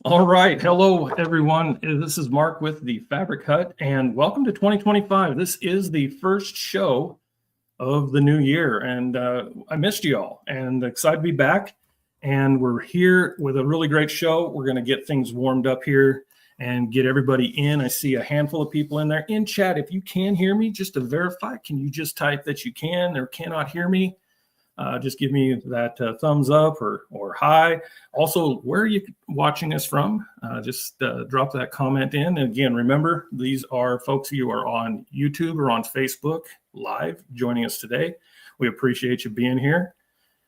All right. Hello, everyone. This is Marc with the Fabric Hut, and welcome to 2025. This is the first show of the new year, and I missed you all, and excited to be back. And we're here with a really great show. We're going to get things warmed up here and get everybody in. I see a handful of people in there. In chat, if you can hear me, just to verify, can you just type that you can or cannot hear me? Just give me that thumbs up or hi. Also, where are you watching us from? Just drop that comment in. And again, remember, these are folks who are on YouTube or on Facebook live joining us today. We appreciate you being here.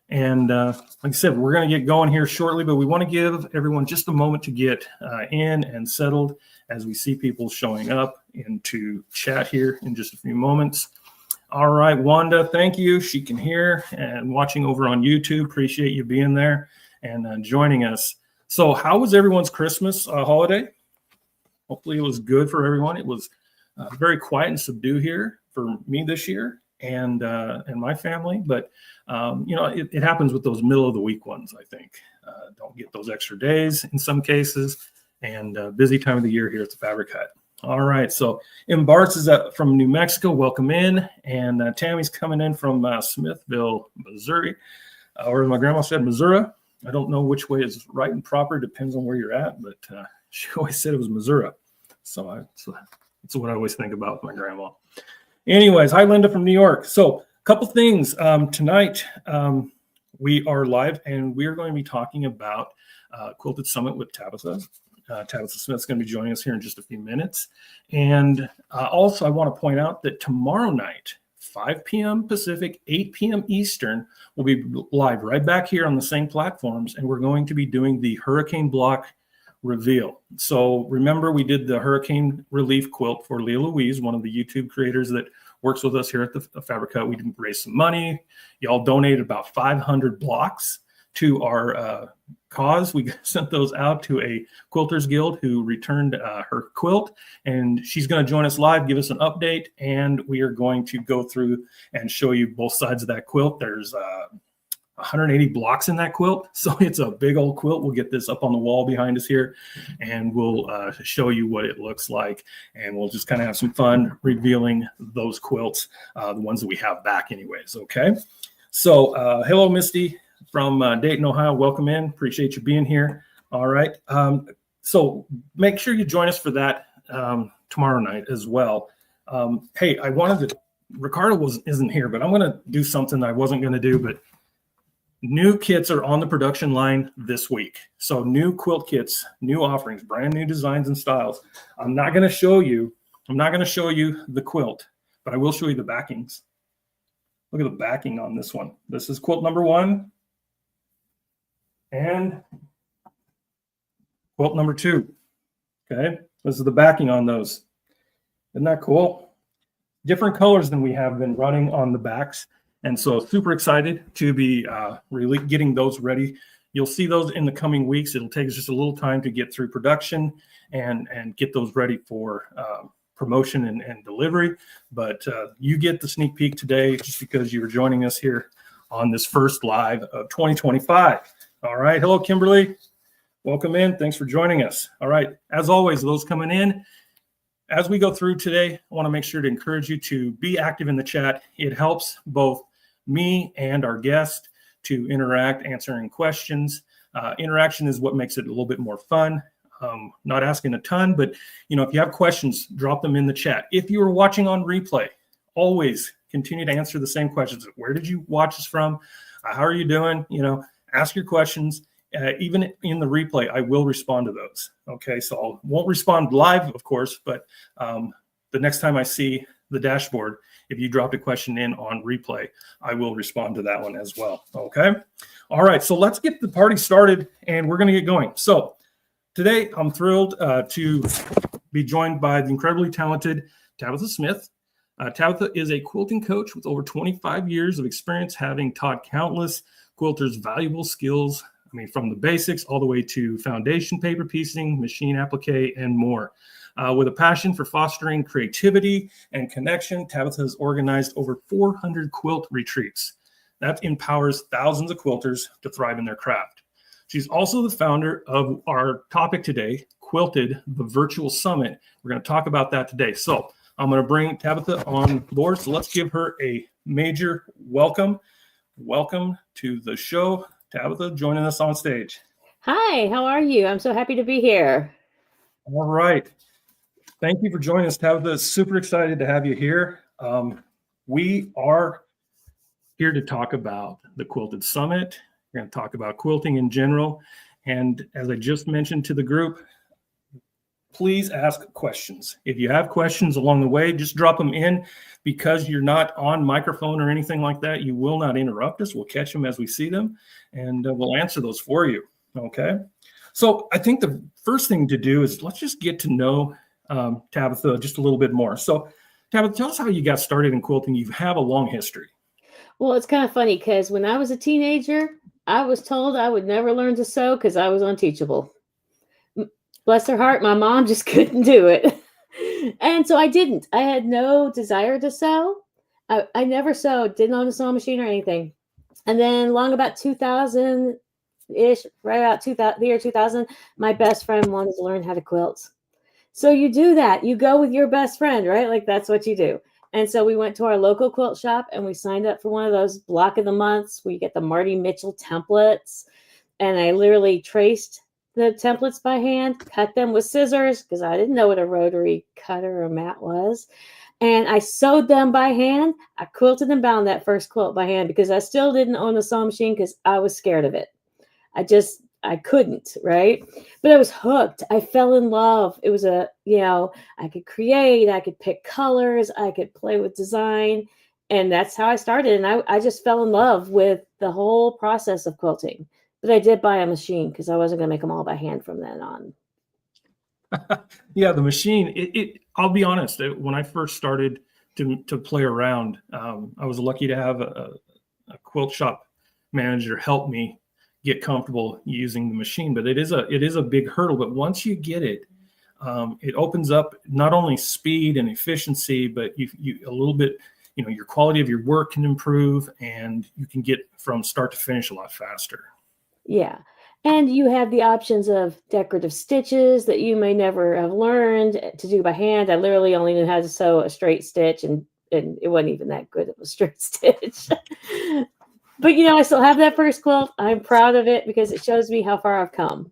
And like I said, we're going to get going here shortly, but we want to give everyone just a moment to get in and settled as we see people showing up into chat here in just a few moments. All right, Wanda, thank you. She can hear and watching over on YouTube. Appreciate you being there and joining us. So how was everyone's Christmas holiday? Hopefully it was good for everyone. It was very quiet and subdued here for me this year and my family. But, it happens with those middle of the week ones, I think. Don't get those extra days in some cases, and busy time of the year here at the Fabric Hut. All right, so Bartz is from New Mexico. Welcome in. And Tammy's coming in from Smithville, Missouri. Or my grandma said Missouri. I don't know which way is right and proper. Depends on where you're at, but she always said it was Missouri. So that's what I always think about with my grandma. Anyways, hi, Linda from New York. So a couple things. Tonight, we are live, and we are going to be talking about Quilted Summit with Tabitha. Tabitha Smith's going to be joining us here in just a few minutes. And also, I want to point out that tomorrow night, 5 p.m. Pacific, 8 p.m. Eastern, we'll be live right back here on the same platforms, and we're going to be doing the Hurricane Block reveal. So remember, we did the Hurricane Relief Quilt for Leah Louise, one of the YouTube creators that works with us here at the Fabric Hut. We did raise some money. Y'all donated about 500 blocks to our cause. We sent those out to a Quilters Guild who returned her quilt, and she's going to join us live, give us an update, and we are going to go through and show you both sides of that quilt. There's 180 blocks in that quilt, so it's a big old quilt. We'll get this up on the wall behind us here, and we'll show you what it looks like, and we'll just kind of have some fun revealing those quilts, the ones that we have back anyways, okay? So hello, Misty from Dayton, Ohio. Welcome in. Appreciate you being here. All right. So make sure you join us for that tomorrow night as well. Hey, I wanted to, Ricardo isn't here, but I'm going to do something I wasn't going to do, but new kits are on the production line this week. So new quilt kits, new offerings, brand new designs and styles. I'm not going to show you the quilt, but I will show you the backings. Look at the backing on this one. This is quilt number 1. And quilt number 2. Okay, this is the backing on those. Isn't that cool? Different colors than we have been running on the backs, and so super excited to be really getting those ready. You'll see those in the coming weeks. It'll take us just a little time to get through production and get those ready for promotion and delivery. But you get the sneak peek today just because you were joining us here on this first live of 2025. All right. Hello, Kimberly. Welcome in. Thanks for joining us. All right. As always, those coming in, as we go through today, I want to make sure to encourage you to be active in the chat. It helps both me and our guest to interact, answering questions. Interaction is what makes it a little bit more fun. Not asking a ton, but if you have questions, drop them in the chat. If you are watching on replay, always continue to answer the same questions. Where did you watch us from? How are you doing? Ask your questions. Even in the replay, I will respond to those. Okay, so I won't respond live, of course, but the next time I see the dashboard, if you dropped a question in on replay, I will respond to that one as well. Okay, all right, so let's get the party started, and we're going to get going. So today, I'm thrilled to be joined by the incredibly talented Tabitha Smith. Tabitha is a quilting coach with over 25 years of experience, having taught countless quilters valuable skills, from the basics all the way to foundation paper piecing, machine applique, and more. With a passion for fostering creativity and connection, Tabitha has organized over 400 quilt retreats. That empowers thousands of quilters to thrive in their craft. She's also the founder of our topic today, Quilted, the virtual summit. We're going to talk about that today. So I'm going to bring Tabitha on board. So let's give her a major welcome. Welcome to the show, Tabitha, joining us on stage. Hi, how are you? I'm so happy to be here. All right. Thank you for joining us, Tabitha. Super excited to have you here. We are here to talk about the Quilted Summit. We're going to talk about quilting in general. And as I just mentioned to the group, please ask questions. If you have questions along the way, just drop them in. Because you're not on microphone or anything like that, you will not interrupt us. We'll catch them as we see them, and we'll answer those for you. Okay. So I think the first thing to do is let's just get to know Tabitha just a little bit more. So Tabitha, tell us how you got started in quilting. You have a long history. Well, it's kind of funny because when I was a teenager, I was told I would never learn to sew because I was unteachable. Bless her heart, my mom just couldn't do it. And so I didn't. I had no desire to sew. I never sewed, didn't own a sewing machine or anything. And then long about 2000-ish, right about the year 2000, my best friend wanted to learn how to quilt. So you do that. You go with your best friend, right? Like that's what you do. And so we went to our local quilt shop and we signed up for one of those block of the months where you get the Marty Mitchell templates. And I literally traced the templates by hand, cut them with scissors because I didn't know what a rotary cutter or mat was. And I sewed them by hand. I quilted and bound that first quilt by hand because I still didn't own a sewing machine because I was scared of it. I couldn't, right? But I was hooked. I fell in love. It was I could create, I could pick colors, I could play with design. And that's how I started. And I just fell in love with the whole process of quilting. But I did buy a machine because I wasn't going to make them all by hand from then on. Yeah, the machine, I'll be honest, when I first started to play around, I was lucky to have a quilt shop manager help me get comfortable using the machine. But it is a big hurdle. But once you get it, it opens up not only speed and efficiency, but you a little bit, your quality of your work can improve and you can get from start to finish a lot faster. Yeah. And you have the options of decorative stitches that you may never have learned to do by hand. I literally only knew how to sew a straight stitch and it wasn't even that good of a straight stitch. But, I still have that first quilt. I'm proud of it because it shows me how far I've come.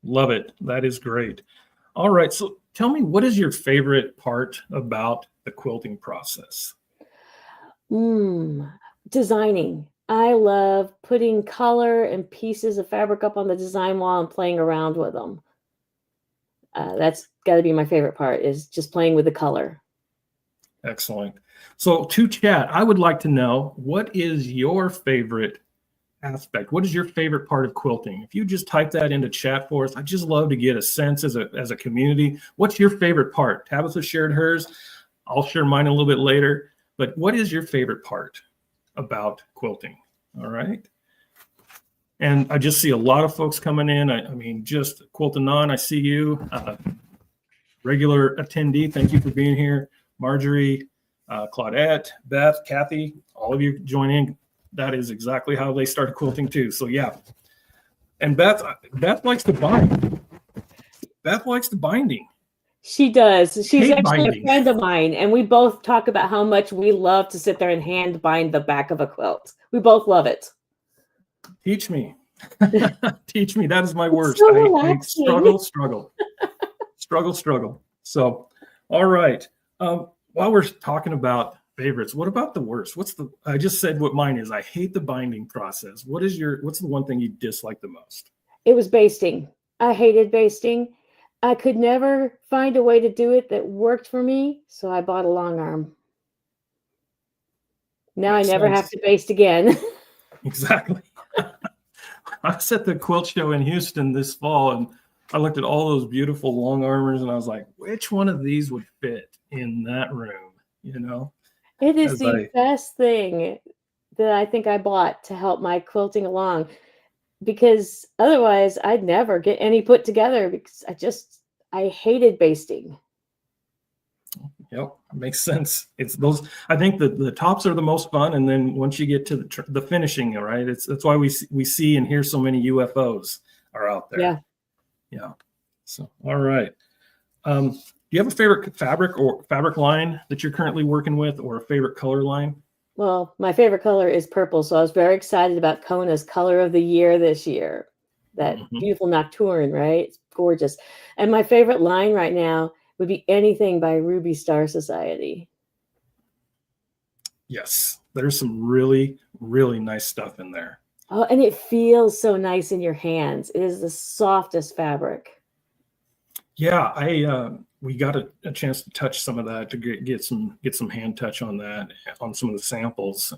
Love it. That is great. All right. So tell me, what is your favorite part about the quilting process? Designing. I love putting color and pieces of fabric up on the design wall and playing around with them. That's got to be my favorite part, is just playing with the color. Excellent. So to chat, I would like to know, what is your favorite aspect? What is your favorite part of quilting? If you just type that into chat for us, I'd just love to get a sense as a community. What's your favorite part? Tabitha shared hers. I'll share mine a little bit later. But what is your favorite part about quilting? All right. And I just see a lot of folks coming in. I mean, just Quilting On, I see you. Regular attendee, thank you for being here. Marjorie, Claudette, Beth, Kathy, all of you join in. That is exactly how they started quilting too. So yeah. And Beth likes to bind. Beth likes the binding. She does. She's actually binding. A friend of mine, and we both talk about how much we love to sit there and hand bind the back of a quilt. We both love it. Teach me. Teach me. That is my worst. So I struggle. So, all right. While we're talking about favorites, what about the worst? I just said what mine is. I hate the binding process. What's the one thing you dislike the most? It was basting. I hated basting. I could never find a way to do it that worked for me, so I bought a long arm. Now I never have to baste again. Exactly. I was at the quilt show in Houston this fall, and I looked at all those beautiful long armors, and I was like, which one of these would fit in that room? It is the best thing that I think I bought to help my quilting along, because otherwise I'd never get any put together because I hated basting. Yep, makes sense. It's those. I think the tops are the most fun, and then once you get to the finishing, right? That's why we see and hear so many UFOs are out there. Yeah. Yeah. So all right. Do you have a favorite fabric line that you're currently working with, or a favorite color line? Well, my favorite color is purple, so I was very excited about Kona's color of the year this year. That beautiful nocturne, right? It's gorgeous. And my favorite line right now would be anything by Ruby Star Society. Yes, there's some really, really nice stuff in there. Oh, and it feels so nice in your hands. It is the softest fabric. Yeah, we got a chance to touch some of that, to get some hand touch on that, on some of the samples.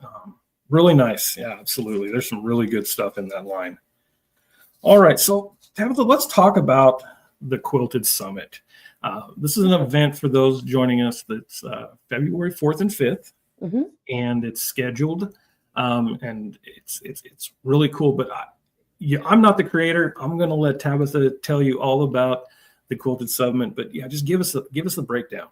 Really nice. Yeah, absolutely. There's some really good stuff in that line. All right, so Tabitha, let's talk about the Quilted Summit. This is an event for those joining us that's February 4th and 5th, and it's scheduled, and it's really cool. But I'm not the creator. I'm going to let Tabitha tell you all about the Quilted Summit. But yeah, just give us the breakdown.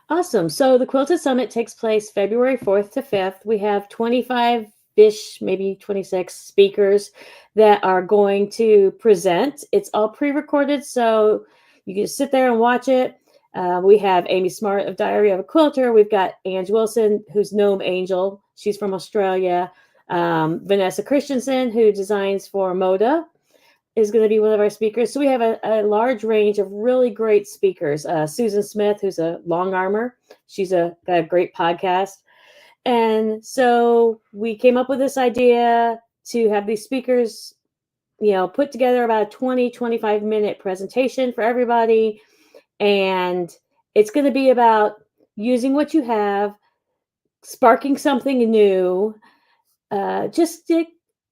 Awesome. So the Quilted Summit takes place February 4th to 5th. We have 25-ish, maybe 26 speakers that are going to present. It's all pre-recorded, so you can just sit there and watch it. We have Amy Smart of Diary of a Quilter. We've got Ange Wilson, who's Gnome Angel. She's from Australia. Vanessa Christensen, who designs for Moda, is going to be one of our speakers. So we have a large range of really great speakers. Susan Smith, who's a long armor. She's got a great podcast. And so we came up with this idea to have these speakers, put together about a 25 minute presentation for everybody. And it's going to be about using what you have, sparking something new, just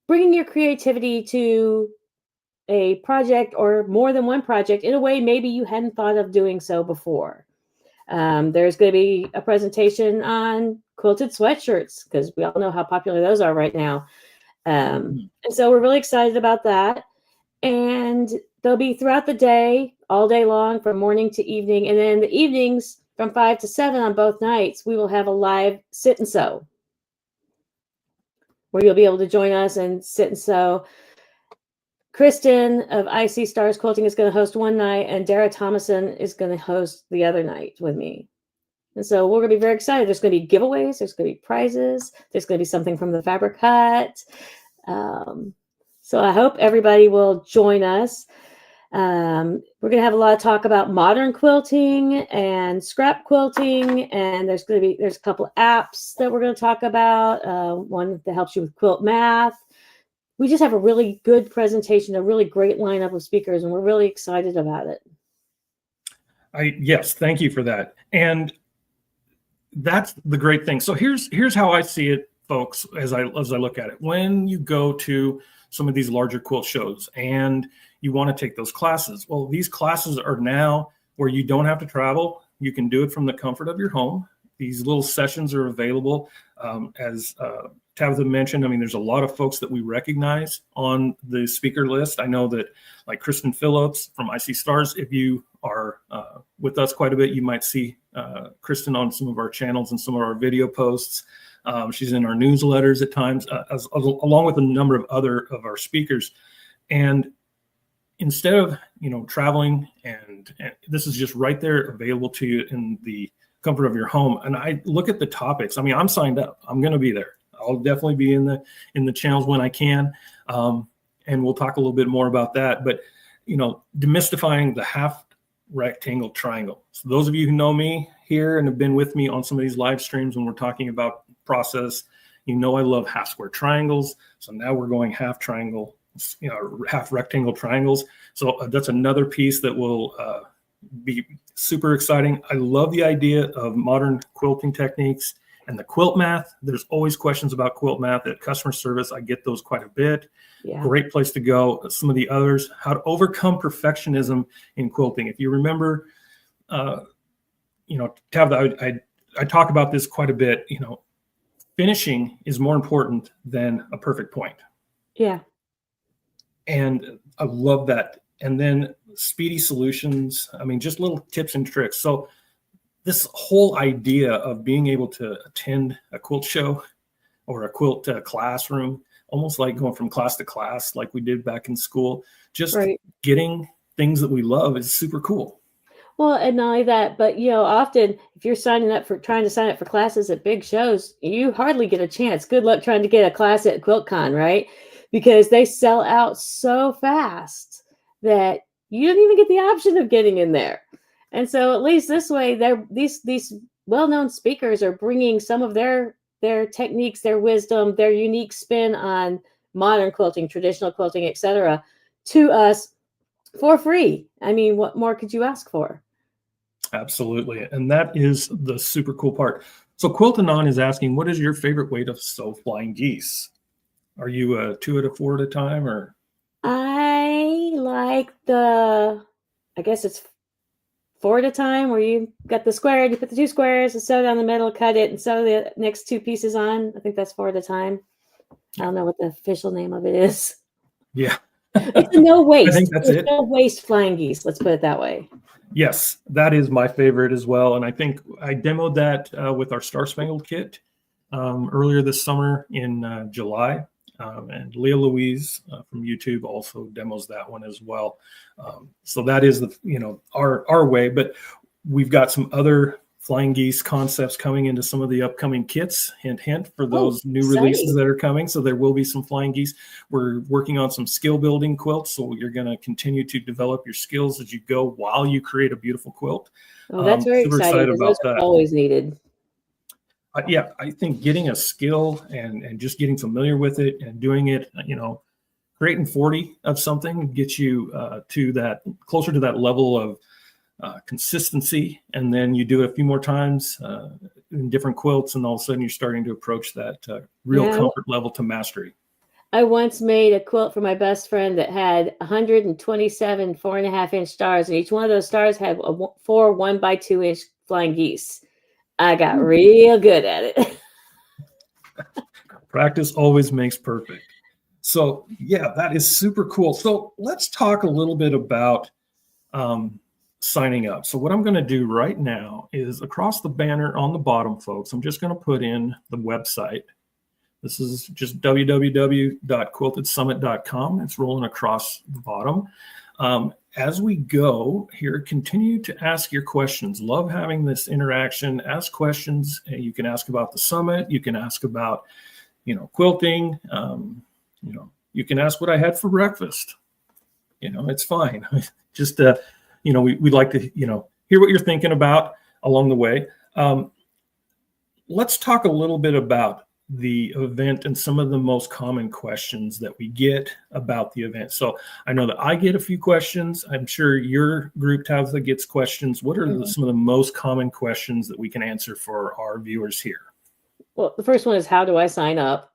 bringing your creativity to a project or more than one project in a way maybe you hadn't thought of doing so before. There's going to be a presentation on quilted sweatshirts, because we all know how popular those are right now. And so we're really excited about that. And they'll be throughout the day, all day long, from morning to evening. And then the evenings from 5 to 7 on both nights, we will have a live sit and sew, where you'll be able to join us and sit and sew. Kristen of IC Stars Quilting is going to host one night, and Dara Thomason is going to host the other night with me. And so we're going to be very excited. There's going to be giveaways. There's going to be prizes. There's going to be something from the Fabric Hut. So I hope everybody will join us. We're going to have a lot of talk about modern quilting and scrap quilting. And there's a couple of apps that we're going to talk about. One that helps you with quilt math. We just have a really good presentation, a really great lineup of speakers, and we're really excited about it. Yes, thank you for that. And that's the great thing. So here's how I see it, folks, as I look at it. When you go to some of these larger quilt shows and you want to take those classes, well, these classes are now where you don't have to travel. You can do it from the comfort of your home. These little sessions are available. As Tabitha mentioned, I mean, there's a lot of folks that we recognize on the speaker list. I know that, like Kristen Phillips from IC Stars, if you are with us quite a bit, you might see Kristen on some of our channels and some of our video posts. She's in our newsletters at times, along with a number of other of our speakers. And instead of traveling, and this is just right there available to you in the comfort of your home. And I look at the topics. I mean, I'm signed up. I'm going to be there. I'll definitely be in the channels when I can, and we'll talk a little bit more about that. But demystifying the half rectangle triangle. So those of you who know me here and have been with me on some of these live streams when we're talking about process, I love half square triangles. So now we're going half triangle, half rectangle triangles. So that's another piece that will be super exciting. I love the idea of modern quilting techniques and the quilt math. There's always questions about quilt math at customer service. I get those quite a bit. Yeah. Great place to go. Some of the others, how to overcome perfectionism in quilting. If you remember, Tabitha, I talk about this quite a bit. Finishing is more important than a perfect point. Yeah. And I love that. And then speedy solutions. I mean, just little tips and tricks. So this whole idea of being able to attend a quilt show or a quilt classroom, almost like going from class to class, like we did back in school, just Right. getting things that we love is super cool. Well, and not only that, but often if you're trying to sign up for classes at big shows, you hardly get a chance. Good luck trying to get a class at QuiltCon, right? Because they sell out so fast that you don't even get the option of getting in there. And so at least this way, these well-known speakers are bringing some of their techniques, their wisdom, their unique spin on modern quilting, traditional quilting, etc., to us for free. I mean, what more could you ask for? Absolutely. And that is the super cool part. So Quiltanon is asking, what is your favorite way to sew flying geese? Are you 2 at a 4 at a time, or? I like I guess it's 4 at a time, where you got the square and you put the 2 squares and sew down the middle, cut it, and sew the next 2 pieces on. I think that's 4 at a time. I don't know what the official name of it is. Yeah. It's a no waste. I think that's it. No waste flying geese. Let's put it that way. Yes, that is my favorite as well. And I think I demoed that with our Star Spangled kit earlier this summer in July. And Leah Louise from YouTube also demos that one as well. So that is our way. But we've got some other flying geese concepts coming into some of the upcoming kits. Hint, hint, for those new releases that are coming. So there will be some flying geese. We're working on some skill building quilts. So you're going to continue to develop your skills as you go while you create a beautiful quilt. Oh, that's very exciting. About those are always needed. Yeah, I think getting a skill and just getting familiar with it and doing it, creating 40 of something gets you closer to that level of consistency. And then you do it a few more times in different quilts, and all of a sudden you're starting to approach that real comfort level to mastery. I once made a quilt for my best friend that had 127 4.5-inch stars, and each one of those stars had 4 1x2-inch flying geese. I got real good at it. Practice always makes perfect. So yeah, that is super cool. So let's talk a little bit about signing up. So what I'm going to do right now is, across the banner on the bottom, folks, I'm just going to put in the website. This is just www.quiltedsummit.com. It's rolling across the bottom. As we go here, continue to ask your questions. Love having this interaction. Ask questions. You can ask about the summit. You can ask about, quilting. You can ask what I had for breakfast. It's fine. Just, we'd like to, hear what you're thinking about along the way. Let's talk a little bit about the event and some of the most common questions that we get about the event. So I know that I get a few questions. I'm sure your group, Tabitha, gets questions. What are some of the most common questions that we can answer for our viewers here? Well, the first one is, how do I sign up?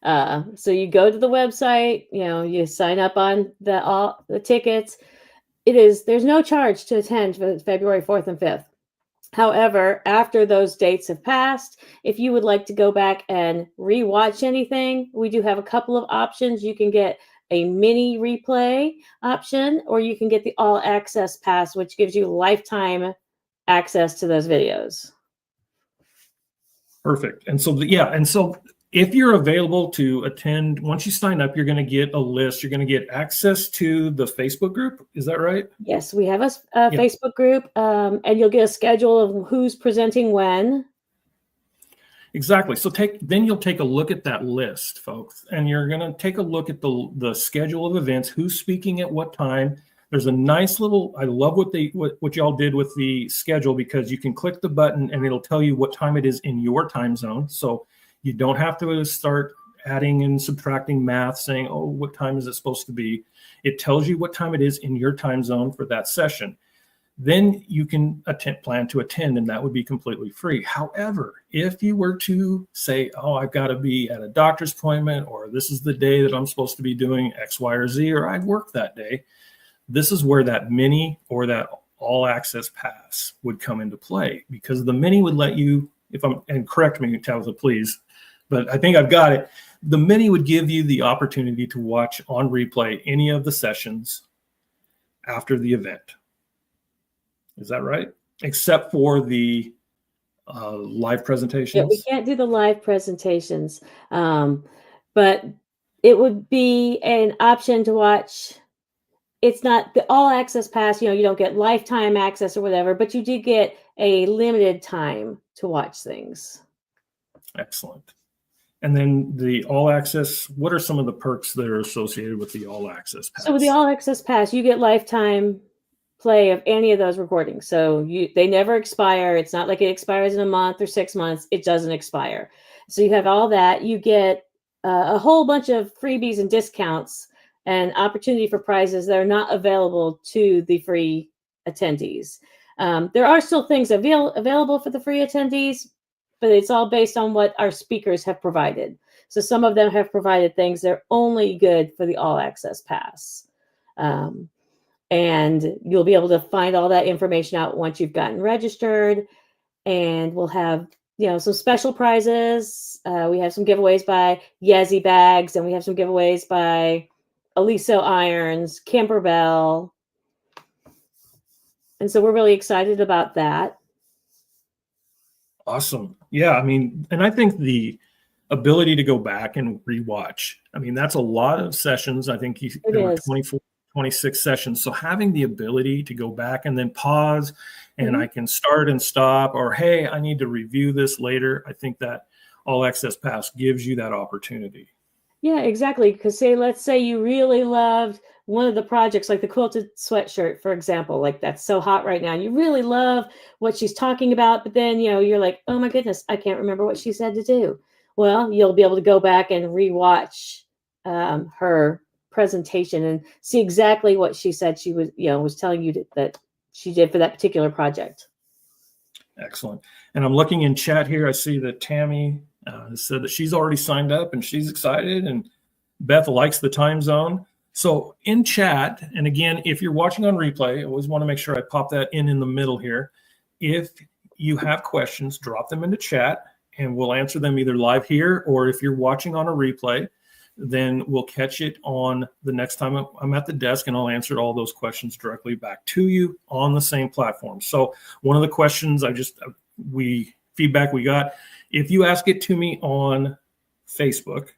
So you go to the website, you sign up on all the tickets. There's no charge to attend for February 4th and 5th. However, after those dates have passed, if you would like to go back and rewatch anything, we do have a couple of options. You can get a mini replay option, or you can get the all access pass, which gives you lifetime access to those videos. Perfect. And so, if you're available to attend, once you sign up, you're going to get a list. You're going to get access to the Facebook group. Is that right? Yes, we have a Facebook group, and you'll get a schedule of who's presenting when. Exactly. So you'll take a look at that list, folks, and you're going to take a look at the schedule of events, who's speaking at what time. There's a nice little, I love what y'all did with the schedule, because you can click the button and it'll tell you what time it is in your time zone. So you don't have to start adding and subtracting math, saying, oh, what time is it supposed to be? It tells you what time it is in your time zone for that session. Then you can plan to attend, and that would be completely free. However, if you were to say, oh, I've got to be at a doctor's appointment, or this is the day that I'm supposed to be doing X, Y, or Z, or I work that day, this is where that mini or that all access pass would come into play, because the mini would let you, and correct me, Tabitha, please, but I think I've got it. The mini would give you the opportunity to watch on replay any of the sessions after the event. Is that right? except for the live Yeah, presentations? we can't do the live presentations, but it would be an option to watch. It's not the all access pass, you don't get lifetime access or whatever, but you do get a limited time to watch things. Excellent. And then the all access, what are some of the perks that are associated with the all access pass? So with the all access pass, you get lifetime play of any of those recordings. So they never expire. It's not like it expires in a month or 6 months. It doesn't expire. So you have all that. You get a whole bunch of freebies and discounts and opportunity for prizes that are not available to the free attendees. There are still things available for the free attendees, but it's all based on what our speakers have provided. So some of them have provided things that are only good for the all access pass. And you'll be able to find all that information out once you've gotten registered. And we'll have, some special prizes. We have some giveaways by Yazzie Bags, and we have some giveaways by Aliso Irons, Camper Bell. And so we're really excited about that. Awesome. Yeah, and I think the ability to go back and rewatch, that's a lot of sessions. I think there were 24, 26 sessions. So having the ability to go back and then pause and I can start and stop, or, hey, I need to review this later. I think that all access pass gives you that opportunity. Yeah, exactly. Because let's say you really loved one of the projects, like the quilted sweatshirt, for example, like that's so hot right now. You really love what she's talking about, but then, you're like, oh my goodness, I can't remember what she said to do. Well, you'll be able to go back and rewatch her presentation and see exactly what she said she was telling you that she did for that particular project. Excellent. And I'm looking in chat here. I see that Tammy said that she's already signed up and she's excited, and Beth likes the time zone. So in chat, and again, if you're watching on replay, I always want to make sure I pop that in the middle here. If you have questions, drop them into chat and we'll answer them either live here, or if you're watching on a replay, then we'll catch it on the next time I'm at the desk, and I'll answer all those questions directly back to you on the same platform. So one of the questions feedback we got, if you ask it to me on Facebook,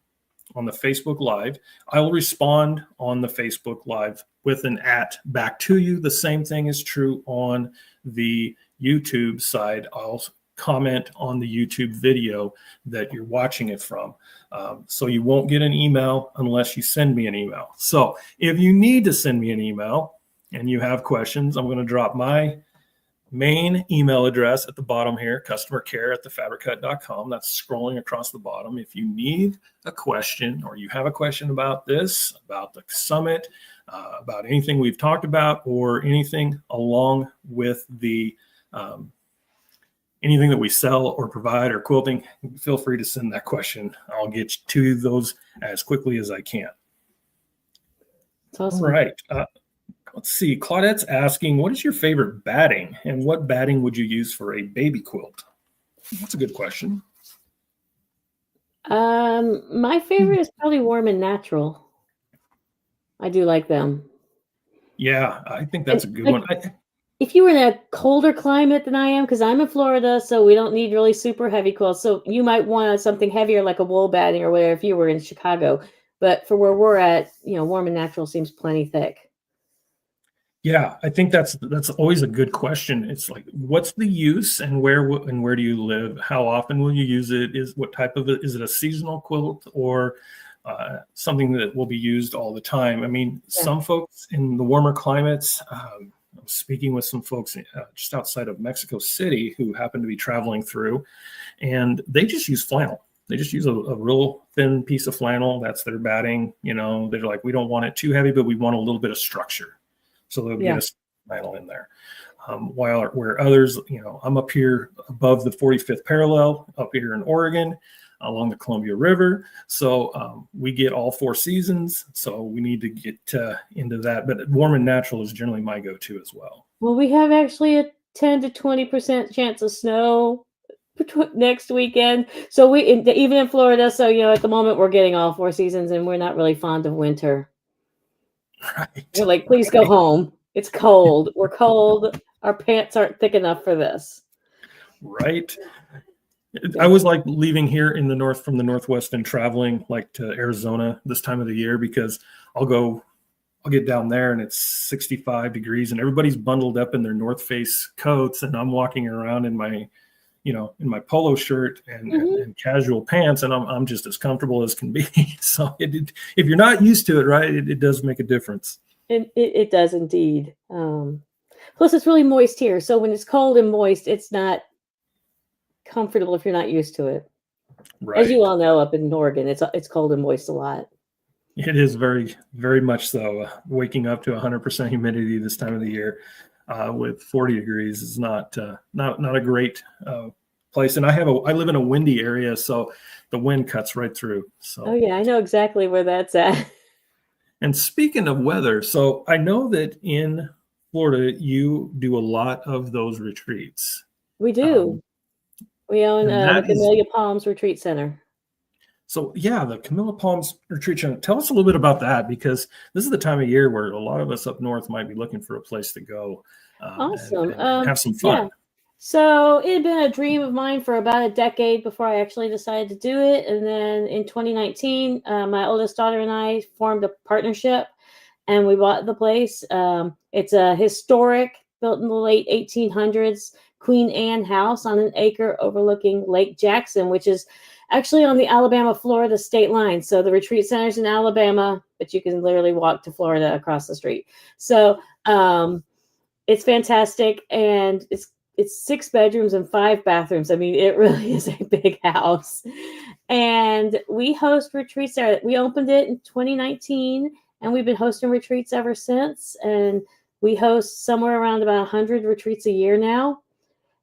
on the Facebook Live, I will respond on the Facebook Live with an @ back to you. The same thing is true on the YouTube side. I'll comment on the YouTube video that you're watching it from. So you won't get an email unless you send me an email. So if you need to send me an email and you have questions, I'm going to drop my main email address at the bottom here, customercare@thefabrichut.com. That's scrolling across the bottom. If you need a question, or you have a question about this, about the summit, about anything we've talked about, or anything along with the anything that we sell or provide or quilting, feel free to send that question. I'll get to those as quickly as I can. That's awesome. All right. Let's see. Claudette's asking, what is your favorite batting, and what batting would you use for a baby quilt? That's a good question. My favorite is probably Warm and Natural. I do like them. Yeah, I think that's a good one. If you were in a colder climate than I am, because I'm in Florida, so we don't need really super heavy quilts. So you might want something heavier like a wool batting or whatever if you were in Chicago. But for where we're at, Warm and Natural seems plenty thick. Yeah, I think that's always a good question. It's like, what's the use, and where do you live? How often will you use it? Is it a seasonal quilt, or something that will be used all the time? Some folks in the warmer climates, I'm speaking with some folks just outside of Mexico City who happen to be traveling through, and they just use flannel. They just use a real thin piece of flannel. That's their batting. They're like, we don't want it too heavy, but we want a little bit of structure. So they'll get a flannel in there. Where others, I'm up here above the 45th parallel up here in Oregon along the Columbia River. So we get all 4 seasons. So we need to get into that. But Warm and Natural is generally my go-to as well. Well, we have actually a 10 to 20% chance of snow next weekend. So even in Florida. So, at the moment we're getting all 4 seasons, and we're not really fond of winter. Right. We're like, please go home. It's cold. We're cold. Our pants aren't thick enough for this. Right. I was like leaving here in the north from the Northwest and traveling like to Arizona this time of the year, because I'll get down there and it's 65 degrees and everybody's bundled up in their North Face coats, and I'm walking around in my, in my polo shirt and casual pants, and I'm just as comfortable as can be. So if you're not used to it, right, it does make a difference. It does indeed. Plus, it's really moist here. So when it's cold and moist, it's not comfortable if you're not used to it. Right. As you all know, up in Oregon, it's cold and moist a lot. It is very, very much so. Waking up to 100% humidity this time of the year with 40 degrees is not a great place. And I live in a windy area, so the wind cuts right through. So. Oh yeah, I know exactly where that's at. And speaking of weather, so I know that in Florida you do a lot of those retreats. We do. We own the Camellia Palms Retreat Center. So yeah, the Camellia Palms Retreat Center. Tell us a little bit about that, because this is the time of year where a lot of us up north might be looking for a place to go. Awesome. And have some fun. Yeah. So it had been a dream of mine for about a decade before I actually decided to do it. And then in 2019, my oldest daughter and I formed a partnership and we bought the place. It's a historic, built in the late 1800s, Queen Anne house on an acre overlooking Lake Jackson, which is actually on the Alabama-Florida state line. So the retreat center's in Alabama, but you can literally walk to Florida across the street. So it's fantastic. And it's 6 bedrooms and 5 bathrooms. I mean, it really is a big house. And we host retreats there. We opened it in 2019, and we've been hosting retreats ever since. And we host somewhere around about 100 retreats a year now.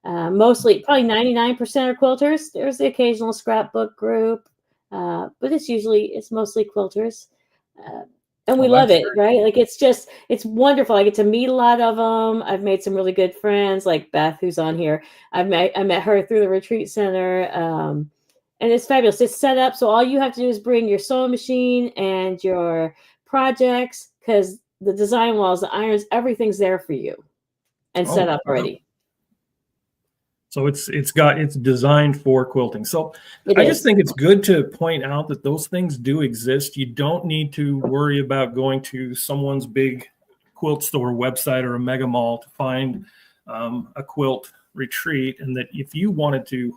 Mostly, probably 99% are quilters. There's the occasional scrapbook group, but it's mostly quilters. And we love it, right? Like, it's wonderful. I get to meet a lot of them. I've made some really good friends, like Beth, who's on here. I met her through the retreat center. And it's fabulous. It's set up. So all you have to do is bring your sewing machine and your projects, because the design walls, the irons, everything's there for you and set up already. So it's designed for quilting. So I just think it's good to point out that those things do exist. You don't need to worry about going to someone's big quilt store website or a mega mall to find a quilt retreat. And that if you wanted to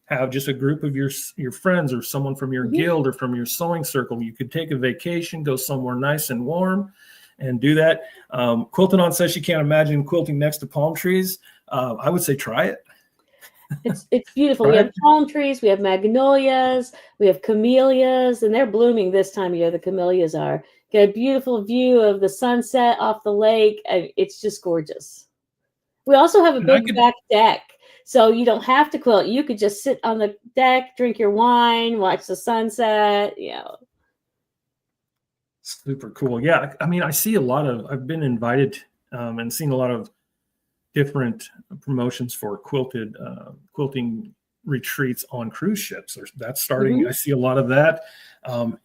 have just a group of your friends or someone from your guild or from your sewing circle, you could take a vacation, go somewhere nice and warm and do that. Quilting On says she can't imagine quilting next to palm trees. I would say try it. It's beautiful. We have palm trees, we have magnolias, we have camellias, and they're blooming this time of year. The camellias are. Get a beautiful view of the sunset off the lake. It's just gorgeous. We also have a big back deck, so you don't have to quilt. You could just sit on the deck, drink your wine, watch the sunset. Super cool. Yeah, I mean, I've been invited and seen a lot of different promotions for quilting retreats on cruise ships. That's starting. I see a lot of that.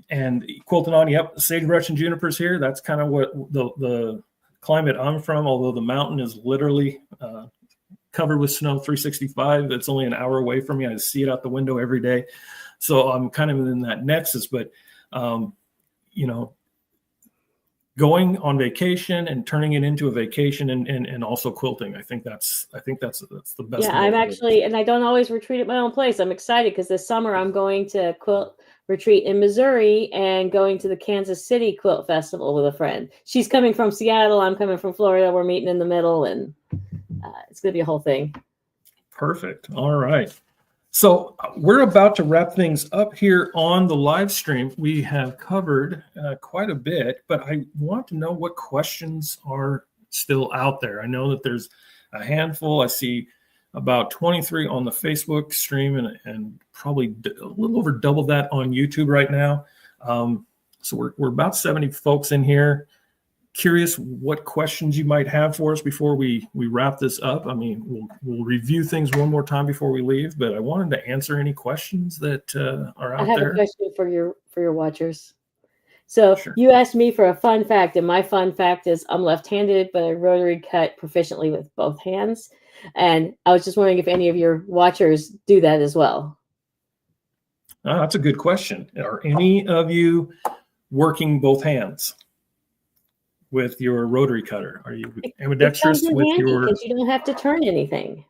And Quilting On, yep, sagebrush and junipers here. That's kind of what the climate I'm from, although the mountain is literally covered with snow 365. It's only an hour away from me. I see it out the window every day. So I'm kind of in that nexus, but going on vacation and turning it into a vacation and also quilting. I think that's the best. Yeah, I'm actually, and I don't always retreat at my own place. I'm excited because this summer I'm going to quilt retreat in Missouri and going to the Kansas City Quilt Festival with a friend. She's coming from Seattle. I'm coming from Florida. We're meeting in the middle, and it's going to be a whole thing. Perfect. All right. So we're about to wrap things up here on the live stream. We have covered quite a bit, but I want to know what questions are still out there. I know that there's a handful. I see about 23 on the Facebook stream and probably a little over double that on YouTube right now. So we're about 70 folks in here. Curious what questions you might have for us before we wrap this up. I mean, we'll review things one more time before we leave, but I wanted to answer any questions that are out there. I have a question for your watchers. So Sure. you asked me for a fun fact, and my fun fact is I'm left-handed, but I rotary cut proficiently with both hands. And I was just wondering if any of your watchers do that as well. That's a good question. Are any of you working both hands with your rotary cutter? Are you It comes ambidextrous in with handy your? because you don't have to turn anything.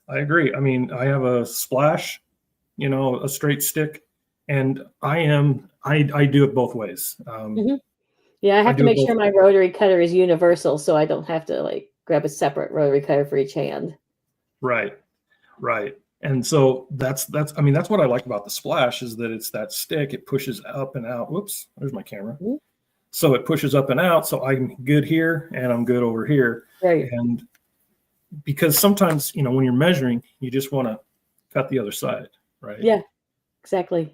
I agree. I mean, I have a splash, a straight stick, and I do it both ways. Yeah, I I have to do it make both. sure my rotary cutter is universal, so I don't have to like grab a separate rotary cutter for each hand. Right, right. And so I mean, that's what I like about the splash is that it's that stick. It pushes up and out. Whoops, there's my camera. Mm-hmm. So it pushes up and out. So I'm good here and I'm good over here. Right. And because sometimes, when you're measuring, you just want to cut the other side, right? Yeah, exactly.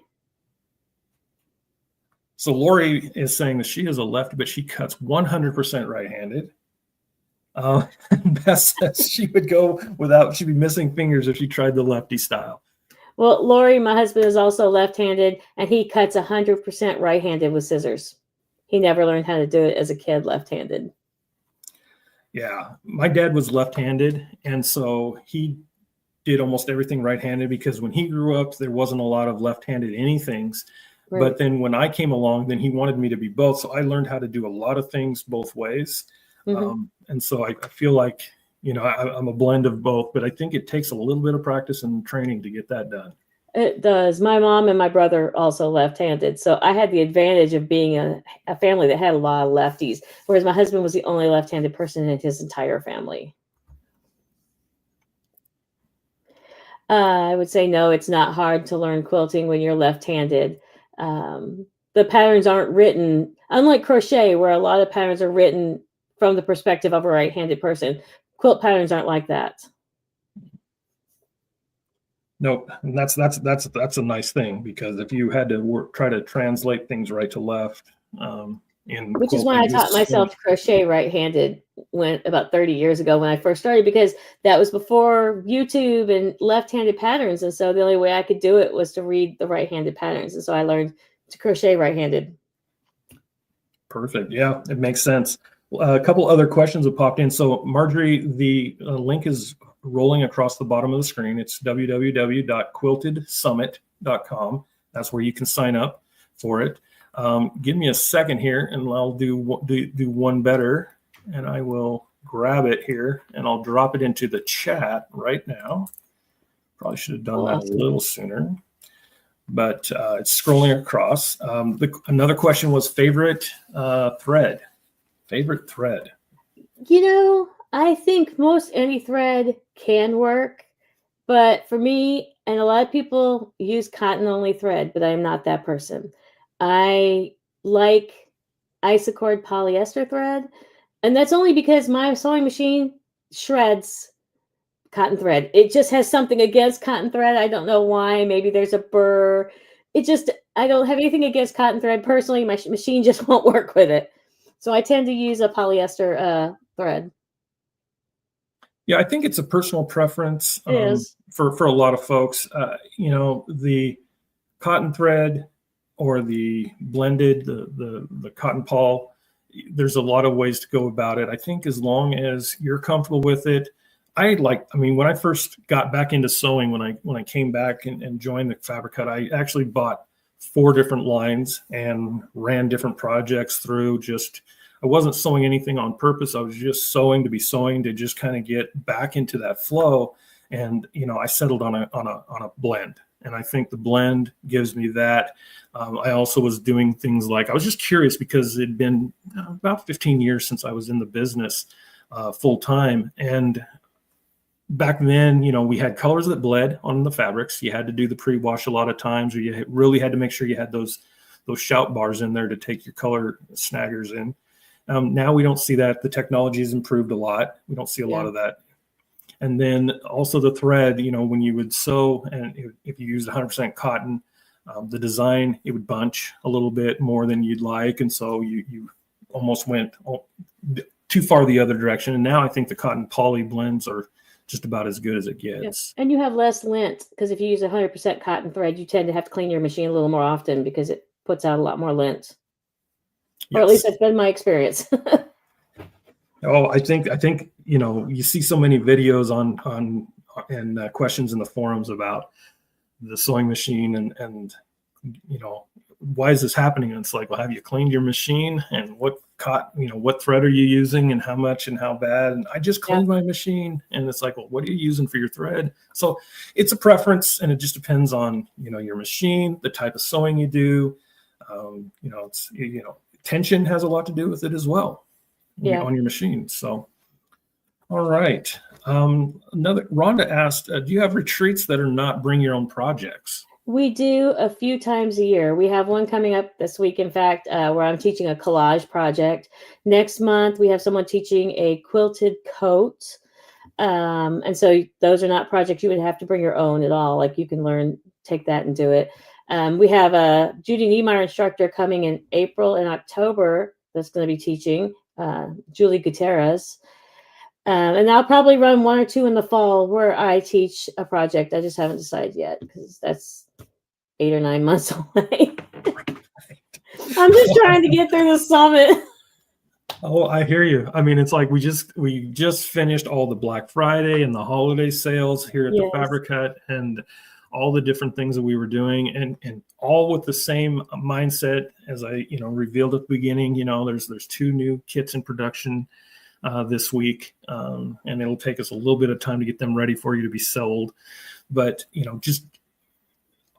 So Lori is saying that she is a lefty, but she cuts 100% right-handed. Beth says she'd be missing fingers if she tried the lefty style. Well, Lori, my husband, is also left-handed, and he cuts 100% right-handed with scissors. He never learned how to do it as a kid left-handed. Yeah, my dad was left-handed, and so he did almost everything right-handed because when he grew up, there wasn't a lot of left-handed anythings. Right. But then when I came along, then he wanted me to be both. So I learned how to do a lot of things both ways. Mm-hmm. And so I feel like, I'm a blend of both, but I think it takes a little bit of practice and training to get that done. It does. My mom and my brother also left-handed. So I had the advantage of being a family that had a lot of lefties, whereas my husband was the only left-handed person in his entire family. I would say no, it's not hard to learn quilting when you're left-handed. The patterns aren't written, unlike crochet, where a lot of patterns are written from the perspective of a right-handed person. Quilt patterns aren't like that. Nope, and that's a nice thing because if you had to try to translate things right to left, which is why I taught myself to crochet right-handed about 30 years ago when I first started, because that was before YouTube and left-handed patterns, and so the only way I could do it was to read the right-handed patterns, and so I learned to crochet right-handed. Perfect. Yeah, it makes sense. A couple other questions have popped in. So Marjorie, the link is rolling across the bottom of the screen. It's www.quiltedsummit.com. That's where you can sign up for it. Give me a second here and I'll do one better, and I will grab it here and I'll drop it into the chat right now. Probably should have done that a little sooner, but it's scrolling across. Another question was favorite thread. Favorite thread? I think most any thread can work, but for me, and a lot of people use cotton only thread, but I'm not that person. I like isocord polyester thread, and that's only because my sewing machine shreds cotton thread. It just has something against cotton thread. I don't know why. Maybe there's a burr. I don't have anything against cotton thread personally. My machine just won't work with it. So I tend to use a polyester thread. Yeah, I think it's a personal preference for a lot of folks. The cotton thread or the blended, the cotton poly, there's a lot of ways to go about it. I think as long as you're comfortable with it, when I first got back into sewing, when I came back and joined the Fabric Hut, I actually bought 4 different lines and ran different projects through. I wasn't sewing anything on purpose. I was just sewing to be sewing to just kind of get back into that flow. And, I settled on a blend. And I think the blend gives me that. I also was doing things like, I was just curious because it'd been about 15 years since I was in the business full time. And back then, we had colors that bled on the fabrics. You had to do the pre-wash a lot of times, or you really had to make sure you had those shout bars in there to take your color snaggers in. Now we don't see that. The technology has improved a lot. We don't see a lot of that. And then also the thread, when you would sew, and if you used 100% cotton, the design, it would bunch a little bit more than you'd like. And so you almost went too far the other direction. And now I think the cotton poly blends are just about as good as it gets. Yeah. And you have less lint, because if you use 100% cotton thread, you tend to have to clean your machine a little more often because it puts out a lot more lint. Or at least Yes. that's been my experience. Oh, I think you see so many videos on and questions in the forums about the sewing machine and why is this happening? And it's like, well, have you cleaned your machine, and what thread are you using, and how much and how bad? And I just Yeah. cleaned my machine. And it's like, well, what are you using for your thread? So it's a preference, and it just depends on your machine, the type of sewing you do. It's tension has a lot to do with it as well. Yeah. On your machine. So all right. Rhonda asked, do you have retreats that are not bring your own projects? We do a few times a year. We have one coming up this week, in fact, where I'm teaching a collage project. Next month, we have someone teaching a quilted coat. And so those are not projects you would have to bring your own at all. Like you can take that and do it. We have a Judy Niemeyer instructor coming in April and October that's going to be teaching, Julie Gutierrez. And I'll probably run one or two in the fall where I teach a project. I just haven't decided yet because that's 8 or 9 months away. I'm just trying to get through the summit. Oh, I hear you. I mean, it's like we just finished all the Black Friday and the holiday sales here at the Fabric Hut, and all the different things that we were doing, and all with the same mindset as I revealed at the beginning. There's 2 new kits in production this week, and it'll take us a little bit of time to get them ready for you to be sold. But just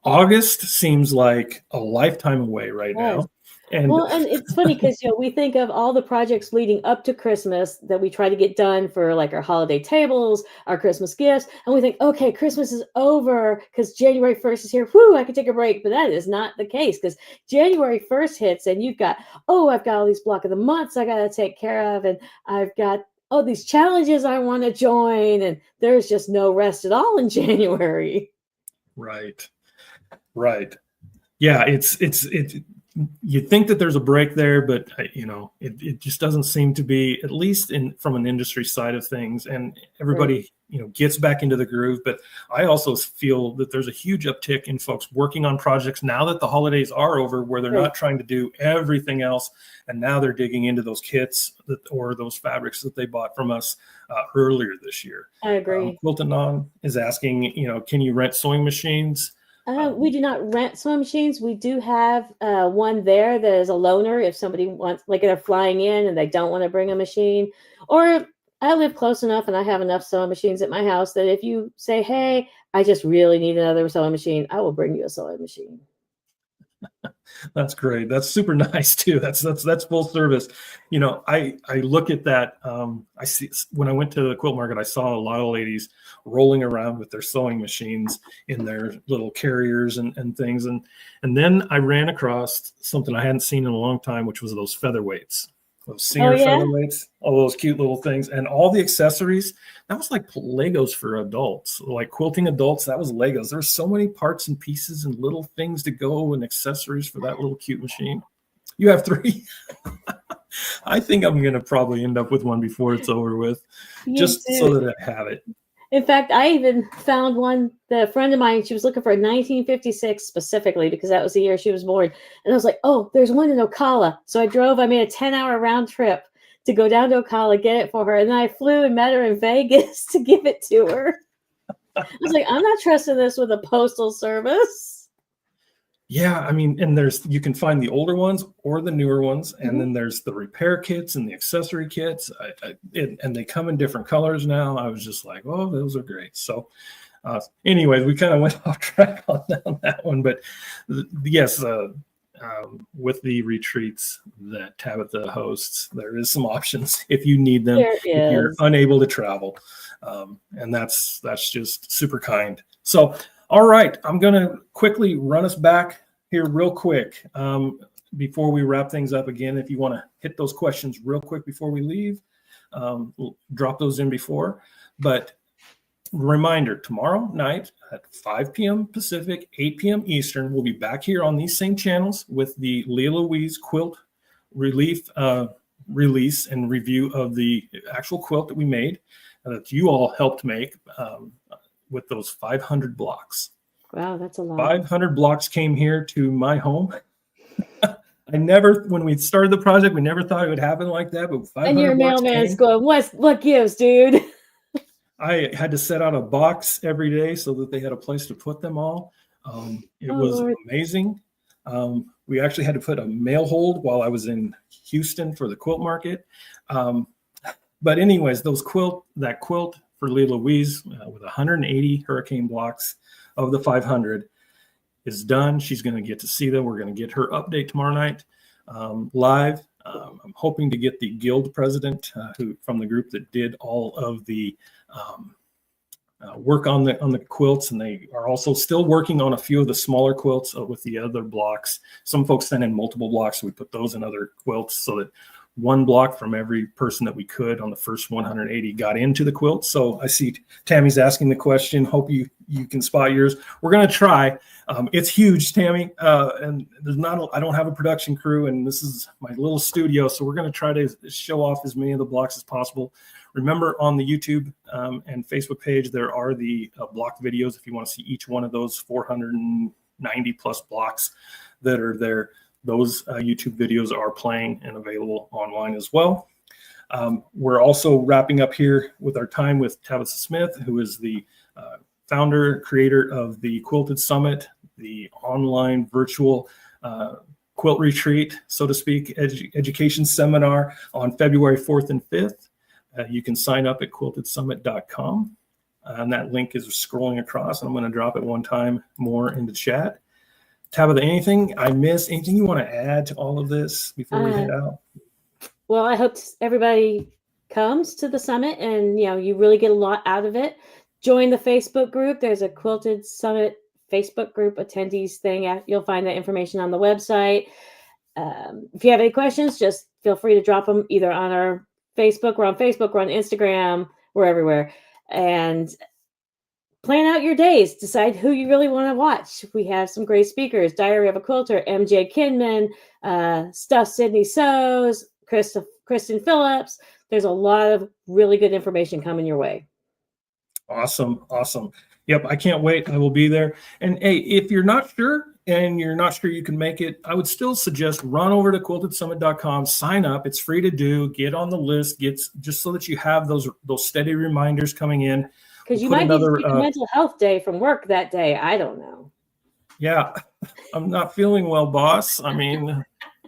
August seems like a lifetime away right now. And it's funny because we think of all the projects leading up to Christmas that we try to get done for like our holiday tables, our Christmas gifts, and we think, okay, Christmas is over because January 1st is here. Whoo, I can take a break. But that is not the case, because January 1st hits and you've got, I've got all these block of the months I got to take care of, and I've got these challenges I want to join, and there's just no rest at all in January. Right. Yeah, it's you think that there's a break there, but it just doesn't seem to be, at least from an industry side of things. And everybody gets back into the groove. But I also feel that there's a huge uptick in folks working on projects now that the holidays are over, where they're not trying to do everything else, and now they're digging into those kits or those fabrics that they bought from us earlier this year. I agree. Quilting is asking, can you rent sewing machines? We do not rent sewing machines. We do have one there that is a loaner if somebody wants, like they're flying in and they don't want to bring a machine. Or I live close enough and I have enough sewing machines at my house that if you say, hey, I just really need another sewing machine, I will bring you a sewing machine. That's great. That's super nice too. That's full service. I look at that. I see, when I went to the quilt market, I saw a lot of ladies rolling around with their sewing machines in their little carriers and things. And then I ran across something I hadn't seen in a long time, which was those featherweights, those Singer featherweights, all those cute little things, and all the accessories. That was like Legos for adults, like quilting adults. That was Legos. There's so many parts and pieces and little things to go and accessories for that little cute machine. You have 3. I think I'm going to probably end up with one before it's over with, so that I have it. In fact, I even found one, a friend of mine, she was looking for a 1956 specifically because that was the year she was born. And I was like, there's one in Ocala. So I made a 10-hour round trip to go down to Ocala, get it for her. And then I flew and met her in Vegas to give it to her. I was like, I'm not trusting this with a postal service. Yeah, I mean, and you can find the older ones or the newer ones, and then there's the repair kits and the accessory kits, and they come in different colors now. I was just like, those are great. So anyways, we kind of went off track on that one, but yes, with the retreats that Tabitha hosts, there is some options if you need them, if you're unable to travel, and that's just super kind. So all right, I'm going to quickly run us back here real quick before we wrap things up. Again, if you want to hit those questions real quick before we leave, we'll drop those in before. But reminder, tomorrow night at 5 p.m. Pacific, 8 p.m. Eastern, we'll be back here on these same channels with the Leah Louise quilt release and review of the actual quilt that we made, that you all helped make, with those 500 blocks. Wow, that's a lot. 500 blocks came here to my home. I never, when we started the project, we never thought it would happen like that. But 500 And your blocks mailman's came. going, what gives, dude? I had to set out a box every day so that they had a place to put them all. It was Lord. amazing. We actually had to put a mail hold while I was in Houston for the quilt market. But anyways, that quilt for Lee Louise with 180 hurricane blocks of the 500 is done. She's going to get to see them. We're going to get her update tomorrow night live. I'm hoping to get the guild president who from the group that did all of the work on the quilts, and they are also still working on a few of the smaller quilts with the other blocks. Some folks sent in multiple blocks, so we put those in other quilts so that one block from every person that we could on the first 180 got into the quilt. So I see Tammy's asking the question. Hope you can spot yours. We're going to try. It's huge, Tammy, and I don't have a production crew, and this is my little studio, so we're going to try to show off as many of the blocks as possible. Remember, on the YouTube and Facebook page, there are the block videos if you want to see each one of those 490 plus blocks that are there. Those YouTube videos are playing and available online as well. We're also wrapping up here with our time with Tabatha Smith, who is the founder, creator of the Quilted Summit, the online virtual quilt retreat, so to speak, education seminar on February 4th and 5th. You can sign up at quiltedsummit.com. And that link is scrolling across. And I'm going to drop it one time more in the chat. Tabitha, anything I missed? Anything you want to add to all of this before we head out? Well, I hope everybody comes to the summit and you really get a lot out of it. Join the Facebook group. There's a Quilted Summit Facebook group attendees thing. You'll find that information on the website. If you have any questions, just feel free to drop them either on our Facebook. We're on Facebook, we're on Instagram, we're everywhere. And plan out your days. Decide who you really want to watch. We have some great speakers. Diary of a Quilter, MJ Kinman, Stuff Sydney Sews, Kristen Phillips. There's a lot of really good information coming your way. Awesome. Yep, I can't wait. I will be there. And hey, if you're not sure you can make it, I would still suggest run over to quiltedsummit.com, sign up. It's free to do. Get on the list. Just so that you have those steady reminders coming in. Because you might need to take a mental health day from work that day. I don't know. Yeah, I'm not feeling well, boss. I mean,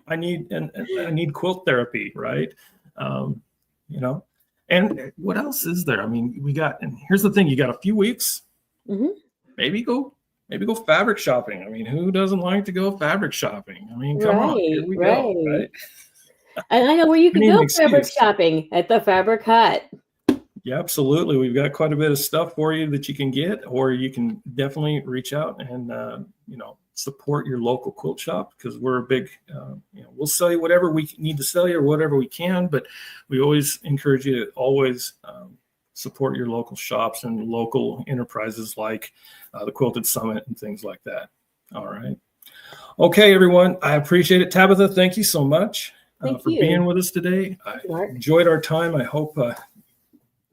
I need quilt therapy, right? And what else is there? I mean, and here's the thing: you got a few weeks. Mm-hmm. Maybe go fabric shopping. I mean, who doesn't like to go fabric shopping? I mean, come on, here we go. Right? And I know where you can go fabric shopping at the Fabric Hut. Yeah, absolutely. We've got quite a bit of stuff for you that you can get, or you can definitely reach out and support your local quilt shop, because we're a big, we'll sell you whatever we need to sell you or whatever we can, but we always encourage you to always support your local shops and local enterprises like the Quilted Summit and things like that. All right. Okay, everyone. I appreciate it. Tabitha, thank you so much for being with us today. I enjoyed our time. I hope,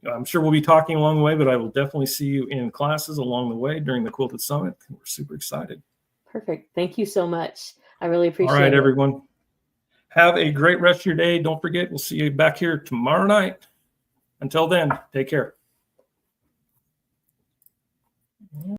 I'm sure we'll be talking along the way, but I will definitely see you in classes along the way during the Quilted Summit. We're super excited. Perfect. Thank you so much. I really appreciate it. All right, everyone. Have a great rest of your day. Don't forget, we'll see you back here tomorrow night. Until then, take care.